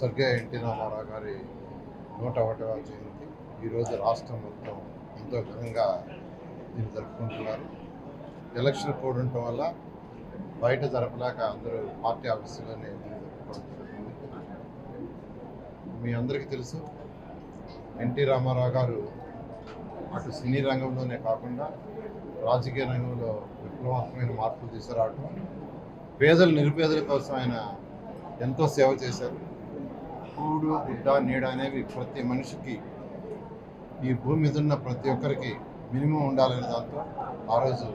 స్వర్గీయ ఎన్టీ రామారావు గారి 101వ జయంతి ఈరోజు రాష్ట్రం మొత్తం ఎంతో ఘనంగా దీన్ని జరుపుకుంటున్నారు. ఎలక్షన్ కోడ్ ఉండటం వల్ల బయట జరపలేక అందరూ పార్టీ ఆఫీసులోనే జరుపుకోవడం జరుగుతుంది. మీ అందరికీ తెలుసు, ఎన్టీ రామారావు గారు అటు సినీ రంగంలోనే కాకుండా రాజకీయ రంగంలో విప్లవాత్మకమైన మార్పులు తీసుకురావడం, పేదలు నిరుపేదల కోసం ఆయన ఎంతో సేవ చేశారు. కూడు గుడ్డ నీడ అనేవి ప్రతి మనిషికి, ఈ భూమి మీద ఉన్న ప్రతి ఒక్కరికి మినిమం ఉండాలనే దాంతో ఆ రోజు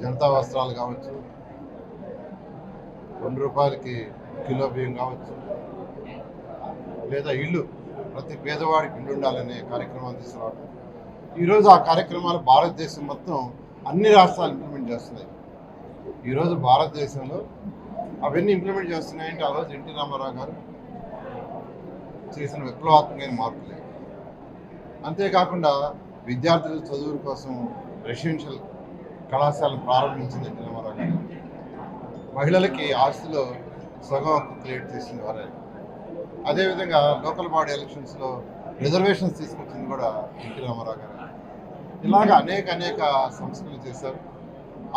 జనతా వస్త్రాలు కావచ్చు, ₹2 కిలో బియ్యం కావచ్చు, లేదా ఇల్లు, ప్రతి పేదవాడికి ఇల్లు ఉండాలనే కార్యక్రమాన్ని తీసుకురావడం. ఈరోజు ఆ కార్యక్రమాలు భారతదేశం మొత్తం అన్ని రాష్ట్రాలు ఇంప్లిమెంట్ చేస్తున్నాయి. ఈరోజు భారతదేశంలో అవన్నీ ఇంప్లిమెంట్ చేస్తున్నాయంటే ఆ రోజు ఎన్టీ రామారావు గారు చేసిన విప్లవాత్మకమైన మార్పులే. అంతేకాకుండా విద్యార్థుల చదువుల కోసం రెసిడెన్షియల్ కళాశాలను ప్రారంభించింది ఎన్టీ రామారావు గారు. మహిళలకి ఆస్తిలో సగం హక్కు క్రియేట్ చేసింది వారే. అదేవిధంగా లోకల్ బాడీ ఎలక్షన్స్లో రిజర్వేషన్స్ తీసుకొచ్చింది కూడా ఎన్టీ రామారావు గారు. ఇలాగ అనేక సంస్కరణలు చేశారు.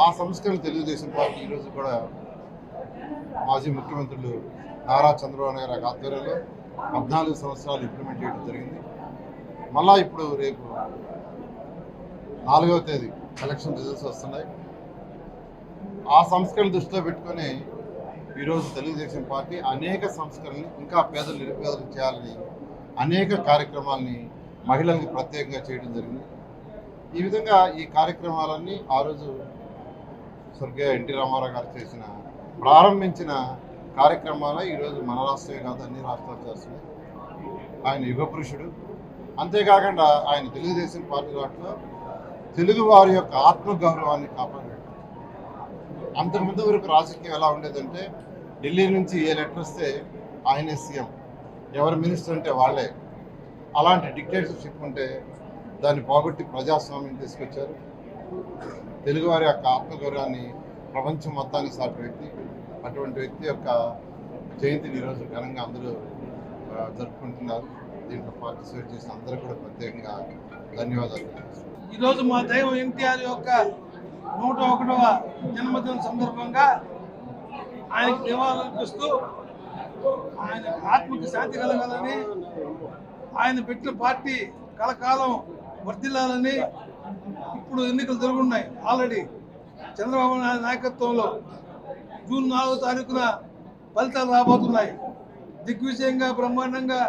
ఆ సంస్కరణలు తెలుగుదేశం పార్టీ ఈరోజు కూడా మాజీ ముఖ్యమంత్రులు నారా చంద్రబాబు నాయుడు గారి ఆధ్వర్యంలో 14 సంవత్సరాలు ఇంప్లిమెంట్ చేయడం జరిగింది. మళ్ళా ఇప్పుడు రేపు 4వ తేదీ ఎలక్షన్ రిజల్ట్స్ వస్తున్నాయి. ఆ సంస్కరణ దృష్టిలో పెట్టుకొని ఈరోజు తెలుగుదేశం పార్టీ అనేక సంస్కరణలు ఇంకా పేదలు నిరుపేదలు చేయాలని అనేక కార్యక్రమాలని మహిళలకు ప్రత్యేకంగా చేయడం జరిగింది. ఈ విధంగా ఈ కార్యక్రమాలన్నీ ఆ రోజు స్వర్గీయ ఎన్టీ రామారావు గారు ప్రారంభించిన కార్యక్రమాలు ఈరోజు మన రాష్ట్రమే కాదు అన్ని రాష్ట్రాలు చేస్తున్నాయి. ఆయన యుగ పురుషుడు. అంతేకాకుండా ఆయన తెలుగుదేశం పార్టీ వాటిలో తెలుగు వారి యొక్క ఆత్మగౌరవాన్ని కాపాడాడు. అంతకుముందు వరకు రాజకీయం ఎలా ఉండేదంటే ఢిల్లీ నుంచి ఏ లెటర్ వస్తే ఆయనే సీఎం, ఎవరు మినిస్టర్ అంటే వాళ్ళే. అలాంటి డిక్టేటర్షిప్ ఉంటే దాన్ని పోగొట్టి ప్రజాస్వామ్యం తీసుకొచ్చారు. తెలుగువారి యొక్క ఆత్మగౌరవాన్ని ప్రపంచం మొత్తానికి సాటి వ్యక్తి. అటువంటి వ్యక్తి యొక్క జయంతిని ఈరోజు ఘనంగా అందరూ జరుపుకుంటున్నారు. దీంట్లో పార్టిసిపేట్ చేసిన అందరూ కూడా ప్రత్యేకంగా ధన్యవాదాలు. ఈరోజు మా దైవం ఎన్టీఆర్ యొక్క 101వ జన్మదిన సందర్భంగా ఆయనకు నివాళులర్పిస్తూ ఆయన ఆత్మకి శాంతి కలగాలని, ఆయన పెట్టిన పార్టీ కలకాలం వర్ధిల్లాలని. ఇప్పుడు ఎన్నికలు జరుగుతున్నాయి. ఆల్రెడీ చంద్రబాబు నాయుడు నాయకత్వంలో జూన్ 4వ తారీఖున ఫలితాలు రాబోతున్నాయి. దిగ్విజయంగా బ్రహ్మాండంగా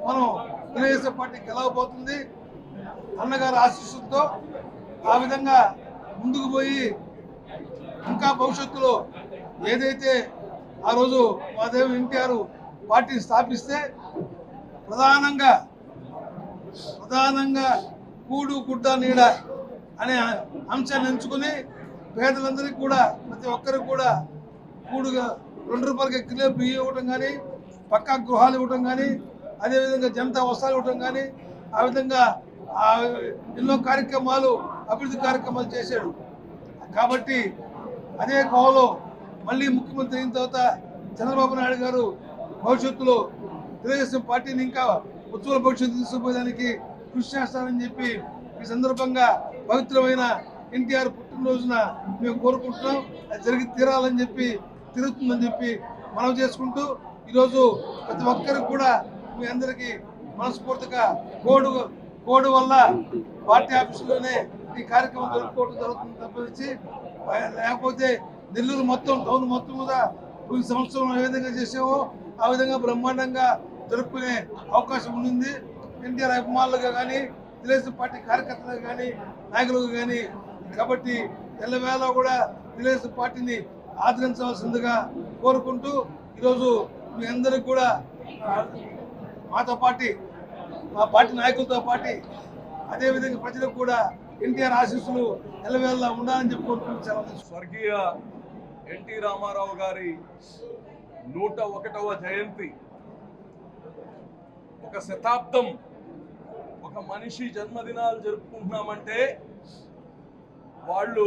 మనం తెలుగుదేశం పార్టీ గెలవబోతుంది అన్నగారి ఆశీస్సులతో. ఆ విధంగా ముందుకు పోయి ఇంకా భవిష్యత్తులో ఏదైతే ఆ రోజు మా దేవుడు ఎన్టీఆర్ పార్టీని స్థాపిస్తే ప్రధానంగా కూడు గుడ్డ నీడ అనే అంశాన్ని ఎంచుకుని పేదలందరికీ కూడా ప్రతి ఒక్కరికి కూడా కూడుగా ₹2 కిలో బియ్యం ఇవ్వటం కానీ, పక్కా గృహాలు ఇవ్వటం కానీ, అదేవిధంగా జనతా వస్త్రాలు ఇవ్వటం కానీ, ఆ విధంగా ఎన్నో కార్యక్రమాలు, అభివృద్ధి కార్యక్రమాలు చేశాడు. కాబట్టి అదే కోవలో మళ్ళీ ముఖ్యమంత్రి అయిన తర్వాత చంద్రబాబు నాయుడు గారు భవిష్యత్తులో తెలుగుదేశం పార్టీని ఇంకా ఉజ్వల భవిష్యత్తు తీసుకుపోయేదానికి కృషి చేస్తానని చెప్పి ఈ సందర్భంగా పవిత్రమైన ఎన్టీఆర్ పుట్టినరోజున మేము కోరుకుంటున్నాం. అది జరిగి తీరాలని చెప్పి, తిరుగుతుందని చెప్పి మనం చేసుకుంటూ ఈరోజు ప్రతి ఒక్కరికి కూడా మీ అందరికీ మనస్ఫూర్తిగా కోడ్ వల్ల పార్టీ ఆఫీసులోనే ఈ కార్యక్రమం జరుపుకోవడం జరుగుతుంది తప్పించి, లేకపోతే నెల్లూరు మొత్తం టౌన్ మొత్తం మీద ఈ సంవత్సరం ఏ విధంగా చేసామో ఆ విధంగా బ్రహ్మాండంగా జరుపుకునే అవకాశం ఉంది. ఎన్టీఆర్ అభిమానులుగా కానీ, తెలుగుదేశం పార్టీ కార్యకర్తలుగా కానీ, నాయకులుగా కానీ. కాబట్టి ఎల్లవేళ కూడా తెలుగుదేశం పార్టీని ఆదరించవలసిందిగా కోరుకుంటూ ఈరోజు మీ అందరికి కూడా మాతో పాటు మా పార్టీ నాయకులతో పాటు అదేవిధంగా ప్రజలకు కూడా ఎన్టీఆర్ ఆశీస్సులు ఎల్లవేళ ఉండాలని చెప్పి కోరుకుంటున్నాను. స్వర్గీయ ఎన్టీ రామారావు గారి 101వ జయంతి, ఒక శతాబ్దం ఒక మనిషి జన్మదినాలు జరుపుకుంటున్నామంటే వాళ్ళు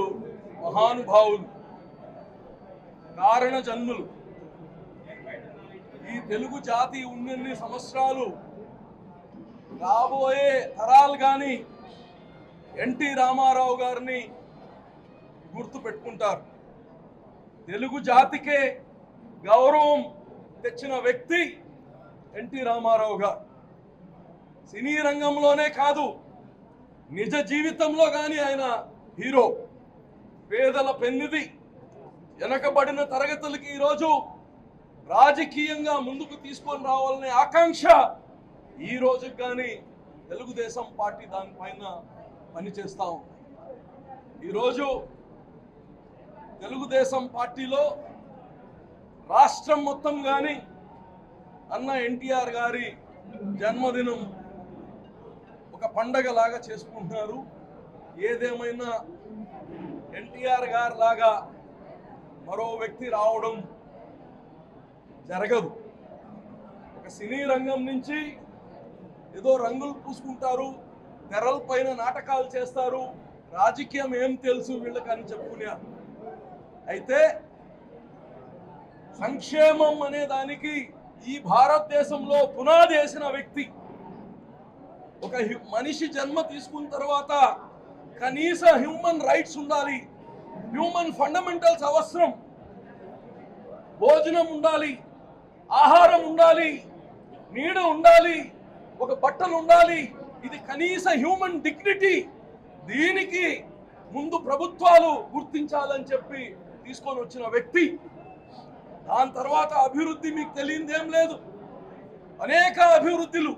మహానుభావులు, కారణ జన్ములు. ఈ తెలుగు జాతి ఉన్నన్ని సంవత్సరాలు రాబోయే తరాలు కానీ ఎన్టీ రామారావు గారిని గుర్తు పెట్టుకుంటారు. తెలుగు జాతికే గౌరవం తెచ్చిన వ్యక్తి ఎన్టీ రామారావు గారు. సినీ రంగంలోనే కాదు, నిజ జీవితంలో కానీ ఆయన హీరో. పేదల పెన్నిధి, వెనకబడిన తరగతులకి ఈరోజు రాజకీయంగా ముందుకు తీసుకొని రావాలనే ఆకాంక్ష ఈ రోజు కానీ తెలుగుదేశం పార్టీ దానిపైన పనిచేస్తూ ఉంది. ఈరోజు తెలుగుదేశం పార్టీలో రాష్ట్రం మొత్తం కానీ అన్న ఎన్టీఆర్ గారి జన్మదినం ఒక పండగలాగా చేసుకుంటున్నారు. ఏదేమైనా ఎన్టీఆర్ గారి లాగా మరో వ్యక్తి రావడం జరగదు. ఒక సినీ రంగం నుంచి ఏదో రంగులు పూసుకుంటారు, తెరల పైన నాటకాలు చేస్తారు, రాజకీయం ఏం తెలుసు వీళ్ళకి అని చెప్పుకున్నారు. అయితే సంక్షేమం అనే దానికి ఈ భారతదేశంలో పునాది వేసిన వ్యక్తి. ఒక మనిషి జన్మ తీసుకున్న తర్వాత కనీస హ్యూమన్ రైట్స్ ఉండాలి, హ్యూమన్ ఫండమెంటల్స్ అవసరం. భోజనం ఉండాలి, ఆహారం ఉండాలి, నీడ ఉండాలి, ఒక బట్టలు ఉండాలి. ఇది కనీస హ్యూమన్ డిగ్నిటీ. దీనికి ముందు ప్రభుత్వాలు గుర్తించాలని చెప్పి తీసుకొని వచ్చిన వ్యక్తి. దాని తర్వాత అభివృద్ధి మీకు తెలియదేం లేదు. అనేక అభివృద్ధులు,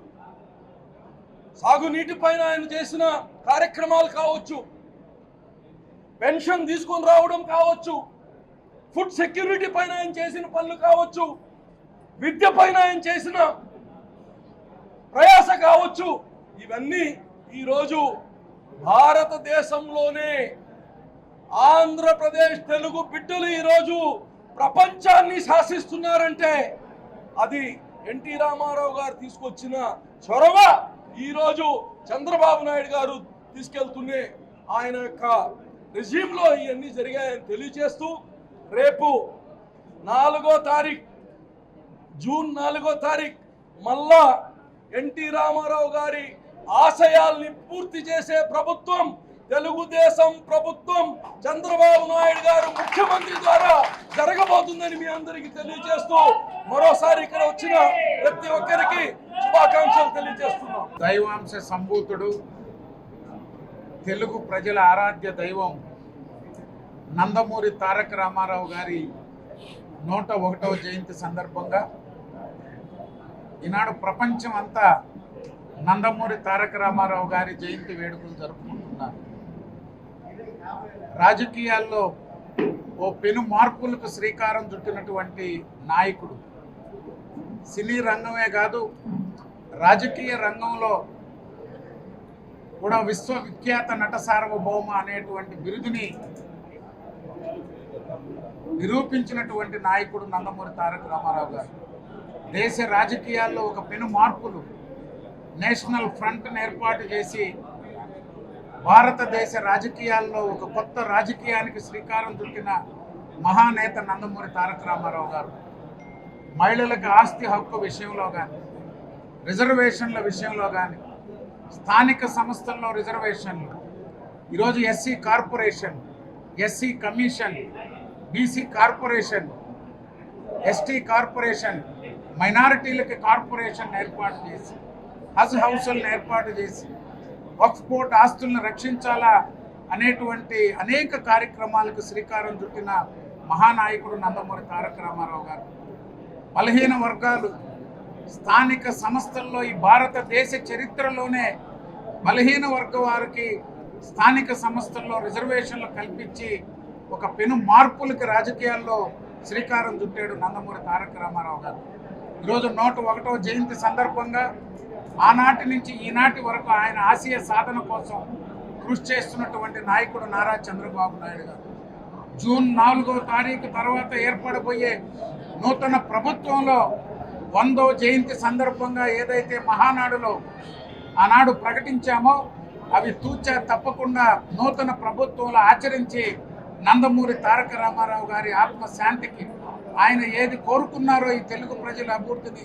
సాగునీటి పైన ఆయన చేసిన కార్యక్రమాలు కావచ్చు, పెన్షన్ తీసుకొని రావడం కావచ్చు, ఫుడ్ సెక్యూరిటీ పైన ఆయన చేసిన పనులు కావచ్చు, విద్య పైన ఆయన చేసిన ప్రయాస కావచ్చు. ఇవన్నీ ఈరోజు భారతదేశంలోనే ఆంధ్రప్రదేశ్ తెలుగు బిడ్డలు ఈరోజు ప్రపంచాన్ని శాసిస్తున్నారంటే అది ఎన్టీ రామారావు గారు తీసుకొచ్చిన చొరవ. ఈరోజు చంద్రబాబు నాయుడు గారు తీసుకెళ్తూనే ఆయన యొక్క రెజ్యూమ్లో ఇవన్నీ జరిగాయని తెలియజేస్తూ, రేపు 4వ తారీఖు జూన్ 4వ తారీఖు మళ్ళా ఎన్టీ రామారావు గారి ఆశయాల్ని పూర్తి చేసే ప్రభుత్వం తెలుగుదేశం ప్రభుత్వం, చంద్రబాబు నాయుడు గారు ముఖ్యమంత్రి ద్వారా జరగబోతుందని మీ అందరికీ తెలియజేస్తూ మరోసారి ఇక్కడ వచ్చిన ప్రతి ఒక్కరికి శుభాకాంక్షలు తెలియజేస్తున్నాం. దైవాంశ సంభూతుడు, తెలుగు ప్రజల ఆరాధ్య దైవం నందమూరి తారక రామారావు గారి 101వ జయంతి సందర్భంగా ఈనాడు ప్రపంచం అంతా నందమూరి తారక రామారావు గారి జయంతి వేడుకలు జరుపుకుంటున్నారు. రాజకీయాల్లో ఓ పెను మార్పులకు శ్రీకారం చుట్టినటువంటి నాయకుడు. సినీ రంగమే కాదు, రాజకీయ రంగంలో కూడా విశ్వవిఖ్యాత నట సార్వభౌమ అనేటువంటి బిరుదుని నిరూపించినటువంటి నాయకుడు నందమూరి తారక రామారావు గారు. దేశ రాజకీయాల్లో ఒక పెను మార్పులు, నేషనల్ ఫ్రంట్ను ఏర్పాటు చేసి భారతదేశ రాజకీయాల్లో ఒక కొత్త రాజకీయానికి శ్రీకారం చుట్టిన మహానేత నందమూరి తారక రామారావు గారు. మహిళలకు ఆస్తి హక్కు విషయంలో కానీ, రిజర్వేషన్ల విషయంలో కానీ, స్థానిక సంస్థల్లో రిజర్వేషన్లు, ఈరోజు SC corporation, SC commission, BC corporation, ST corporation, మైనారిటీలకి కార్పొరేషన్ ఏర్పాటు చేసి, హజ్ హౌసులను ఏర్పాటు చేసి, వక్ఫ్ బోర్డు ఆస్తులను రక్షించాలా అనేటువంటి అనేక కార్యక్రమాలకు శ్రీకారం చుట్టిన మహానాయకుడు నందమూరి తారక రామారావు గారు. బలహీన వర్గాలు, స్థానిక సంస్థల్లో ఈ భారతదేశ చరిత్రలోనే బలహీన వర్గ వారికి స్థానిక సంస్థల్లో రిజర్వేషన్లు కల్పించి ఒక పెను మార్పులకి రాజకీయాల్లో శ్రీకారం చుట్టాడు నందమూరి తారక రామారావు గారు. ఈరోజు 101వ జయంతి సందర్భంగా ఆనాటి నుంచి ఈనాటి వరకు ఆయన ఆశయ సాధన కోసం కృషి చేస్తున్నటువంటి నాయకుడు నారా చంద్రబాబు నాయుడు గారు. జూన్ 4వ తారీఖు తర్వాత ఏర్పడబోయే నూతన ప్రభుత్వంలో 100వ జయంతి సందర్భంగా ఏదైతే మహానాడులో ఆనాడు ప్రకటించామో అవి తూచా తప్పకుండా నూతన ప్రభుత్వంలో ఆచరించి నందమూరి తారక రామారావు గారి ఆత్మశాంతికి, ఆయన ఏది కోరుకున్నారో ఈ తెలుగు ప్రజల అభివృద్ధిని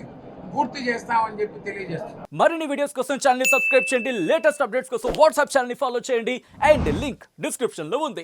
పూర్తి చేస్తామని చెప్పి తెలియజేస్తున్నారు. మరిన్ని వీడియోస్ కోసం ఛానల్ ని సబ్స్క్రైబ్ చేయండి, లేటెస్ట్ అప్డేట్స్ కోసం వాట్సాప్ ఛానల్ ని ఫాలో చేయండి అండ్ లింక్ డిస్క్రిప్షన్ లో ఉంది.